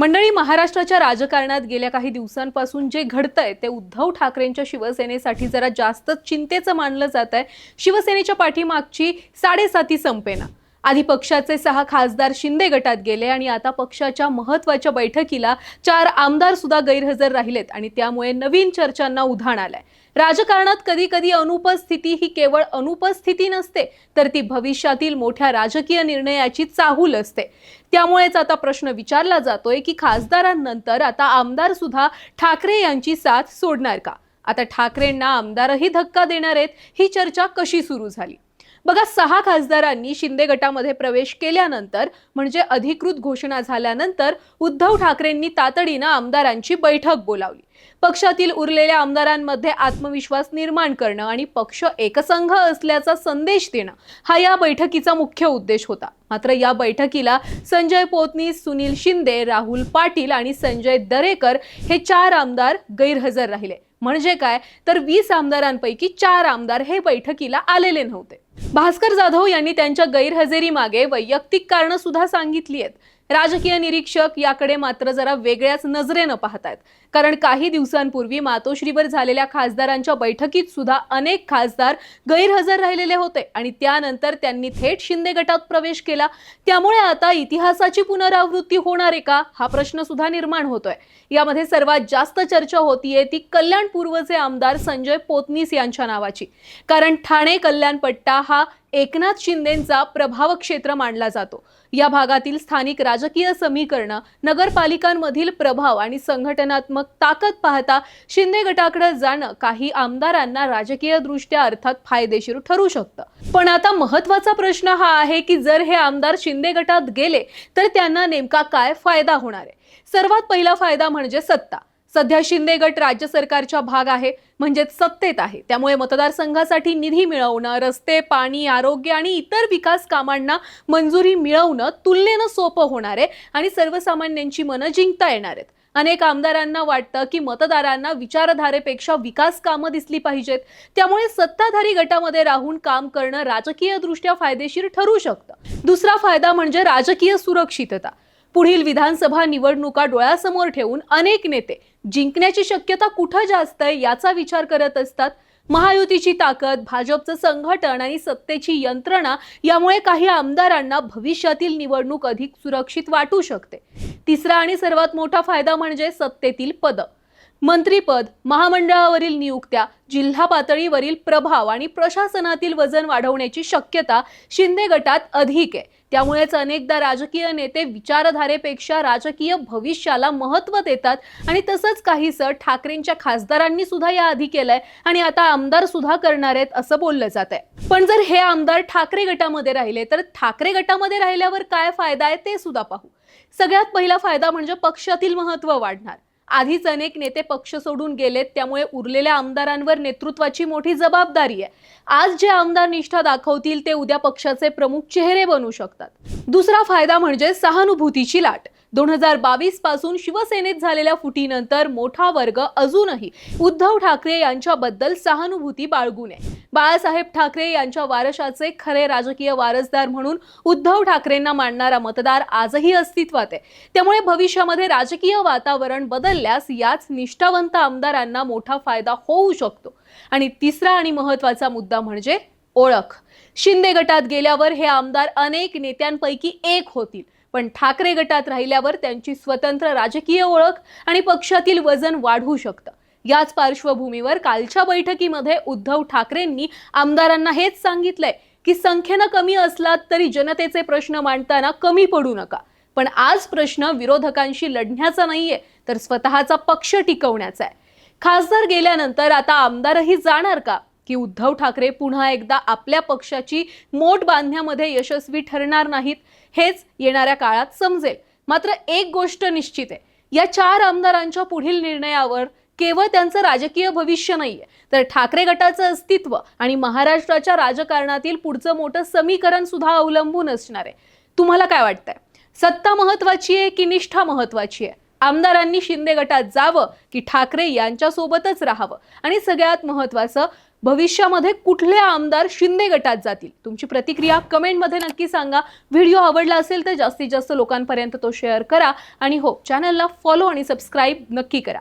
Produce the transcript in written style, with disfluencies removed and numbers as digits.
मंडळी, महाराष्ट्राच्या राजकारणात गेल्या काही दिवसांपासून जे घडतंय ते उद्धव ठाकरेंच्या शिवसेनेसाठी जरा जास्तच चिंतेचं मानलं जात आहे। शिवसेनेच्या पाठीमागची साडेसाती संपेना। आधी पक्षाचे 6 खासदार शिंदे गटात गेले आणि आता पक्षाच्या महत्त्वाच्या बैठकीला 4 आमदार सुद्धा गैरहजर राहिलेत आणि त्यामुळे नवीन चर्चांना उधाण आलंय। राजकारणात कधी कधी अनुपस्थिती ही केवळ अनुपस्थिती नसते, तर ती भविष्यातील मोठ्या राजकीय निर्णयाची चाहूल असते। त्यामुळेच आता प्रश्न विचारला जातोय की खासदारांनंतर आता आमदार सुद्धा ठाकरे यांची साथ सोडणार का? आता ठाकरेंना आमदारही धक्का देणार आहेत, ही चर्चा कशी सुरू झाली? बघा, 6 खासदारांनी शिंदे गटामध्ये प्रवेश केल्यानंतर म्हणजे अधिकृत घोषणा झाल्यानंतर उद्धव ठाकरेंनी तातडीने आमदारांची बैठक बोलावली। पक्षातील उरलेल्या आमदारांमध्ये आत्मविश्वास निर्माण करणं आणि पक्ष एकसंघ असल्याचा संदेश देणं हा या बैठकीचा मुख्य उद्देश होता। मात्र या बैठकीला संजय पोतनीस, सुनील शिंदे, राहुल पाटील आणि संजय दरेकर हे 4 आमदार गैरहजर राहिले। म्हणजे काय, तर 20 आमदारांपैकी 4 आमदार हे बैठकीला आलेले नव्हते। भास्कर जाधव यांनी त्यांच्या गैरहजेरीमागे वैयक्तिक कारण सुद्धा सांगितली आहेत। राजकीय निरीक्षक याकडे मात्र जरा वेगळ्याच नजरेनं पाहतायत, कारण काही दिवसांपूर्वी मातोश्रीवर झालेल्या खासदारांच्या बैठकीत सुद्धा अनेक खासदार गैरहजर राहिलेले होते आणि त्यानंतर त्यांनी थेट शिंदे गटात प्रवेश केला। त्यामुळे आता इतिहासाची पुनरावृत्ती होणार आहे का, हा प्रश्न सुद्धा निर्माण होतोय। यामध्ये सर्वात जास्त चर्चा होतीये ती कल्याण पूर्वचे आमदार संजय पोतनीस यांच्या नावाची, कारण ठाणे कल्याण पट्टा हा एकनाथ शिंदेंचा प्रभाव क्षेत्र मानला जातो। या भागातील स्थानिक राजकीय समीकरण, नगरपालिकांमधील प्रभाव आणि संघटनात्मक ताकद पाहता शिंदे गटाकडे जाणं काही आमदारांना राजकीय दृष्ट्या अर्थात फायदेशीर ठरू शकतं। पण आता महत्त्वाचा प्रश्न हा आहे की जर हे आमदार शिंदे गटात गेले तर त्यांना नेमका काय फायदा होणार आहे? सर्वात पहिला फायदा म्हणजे सत्ता। सध्या शिंदे गट राज्य सरकारच्या भाग आहे, म्हणजे सत्तेत आहे। त्यामुळे मतदारसंघासाठी निधी मिळवणं, रस्ते, पाणी, आरोग्य आणि इतर विकास कामांना मंजुरी मिळवणं तुलनेनं सोपं होणार आहे आणि सर्वसामान्यांची मनं जिंकता येणार आहेत। अनेक आमदारांना वाटतं की मतदारांना विचारधारेपेक्षा विकास कामं दिसली पाहिजेत, त्यामुळे सत्ताधारी गटामध्ये राहून काम करणं राजकीय दृष्ट्या फायदेशीर ठरू शकतं। दुसरा फायदा म्हणजे राजकीय सुरक्षितता। पुढील विधानसभा निवडणुका डोळ्यासमोर ठेवून अनेक नेते जिंकण्याची शक्यता कुठं जास्त आहे याचा विचार करत असतात। महायुतीची ताकद, भाजपचं संघटन आणि सत्तेची यंत्रणा यामुळे काही आमदारांना भविष्यातील निवडणूक अधिक सुरक्षित वाटू शकते। तिसरा आणि सर्वात मोठा फायदा म्हणजे सत्तेतील पद, मंत्रीपद, महामंडळावरील नियुक्त्या, जिल्हा पातळीवरील प्रभाव आणि प्रशासनातील वजन वाढवण्याची शक्यता शिंदे गटात अधिक आहे। त्यामुळेच अनेकदा राजकीय नेते विचारधारेपेक्षा राजकीय भविष्याला महत्त्व देतात आणि तसंच काहीसं ठाकरेंच्या खासदारांनी सुद्धा याआधी केलंय आणि आता आमदार सुद्धा करणार आहेत असं बोललं जात आहे। पण जर हे आमदार ठाकरे गटामध्ये राहिले तर ठाकरे गटामध्ये राहिल्यावर काय फायदा आहे ते सुद्धा पाहू। सगळ्यात पहिला फायदा म्हणजे पक्षातील महत्त्व वाढणार। आधीच अनेक नेते पक्ष सोडून गेलेत, त्यामुळे उरलेल्या आमदारांवर नेतृत्वाची मोठी जबाबदारी आहे। आज जे आमदार निष्ठा दाखवतील ते उद्या पक्षाचे प्रमुख चेहरे बनू शकतात। दुसरा फायदा म्हणजे सहानुभूतीची लाट। 2022 पासून शिवसेनेत झालेल्या फुटीनंतर मोठा वर्ग अजूनही उद्धव ठाकरे यांच्याबद्दल सहानुभूती बाळगू नये। बाळासाहेब ठाकरे यांच्या वारशाचे खरे राजकीय वारसदार म्हणून उद्धव ठाकरेंना मानणारा मतदार आजही अस्तित्वात आहे। त्यामुळे भविष्यामध्ये राजकीय वातावरण बदलल्यास याच निष्ठावंत आमदारांना मोठा फायदा होऊ शकतो। आणि तिसरा आणि महत्त्वाचा मुद्दा म्हणजे ओळख। शिंदे गटात गेल्यावर हे आमदार अनेक नेत्यांपैकी एक होतील, पण ठाकरे गटात राहिल्यावर त्यांची स्वतंत्र राजकीय ओळख आणि पक्षातील वजन वाढू शकतं। याच पार्श्वभूमीवर कालच्या बैठकीमध्ये उद्धव ठाकरेंनी आमदारांना हेच सांगितलंय की संख्येनं कमी असलात तरी जनतेचे प्रश्न मांडताना कमी पडू नका। पण आज प्रश्न विरोधकांशी लढण्याचा नाहीये, तर स्वतःचा पक्ष टिकवण्याचा आहे। खासदार गेल्यानंतर आता आमदारही जाणार का, की उद्धव ठाकरे पुन्हा एकदा आपल्या पक्षाची मोठ बांधण्यामध्ये यशस्वी ठरणार नाहीत, हेच येणाऱ्या काळात समजेल। मात्र एक गोष्ट निश्चित आहे, या 4 आमदारांच्या पुढील निर्णयावर केवळ त्यांचं राजकीय भविष्य नाहीये, तर ठाकरे गटाचं अस्तित्व आणि महाराष्ट्राच्या राजकारणातील पुढचं मोठं समीकरण सुद्धा अवलंबून असणार आहे। तुम्हाला काय वाटतंय? सत्ता महत्त्वाची आहे की निष्ठा महत्त्वाची आहे? आमदारांनी शिंदे गटात जावं की ठाकरे यांच्यासोबतच राहावं? आणि सगळ्यात महत्त्वाचं, भविष्यामध्ये कुठले आमदार शिंदे गटात जातील? तुमची प्रतिक्रिया कमेंटमध्ये नक्की सांगा. व्हिडिओ आवडला असेल तर जास्तीत जास्त लोकांपर्यंत तो शेअर करा आणि हो, चॅनलला फॉलो आणि सबस्क्राईब नक्की करा.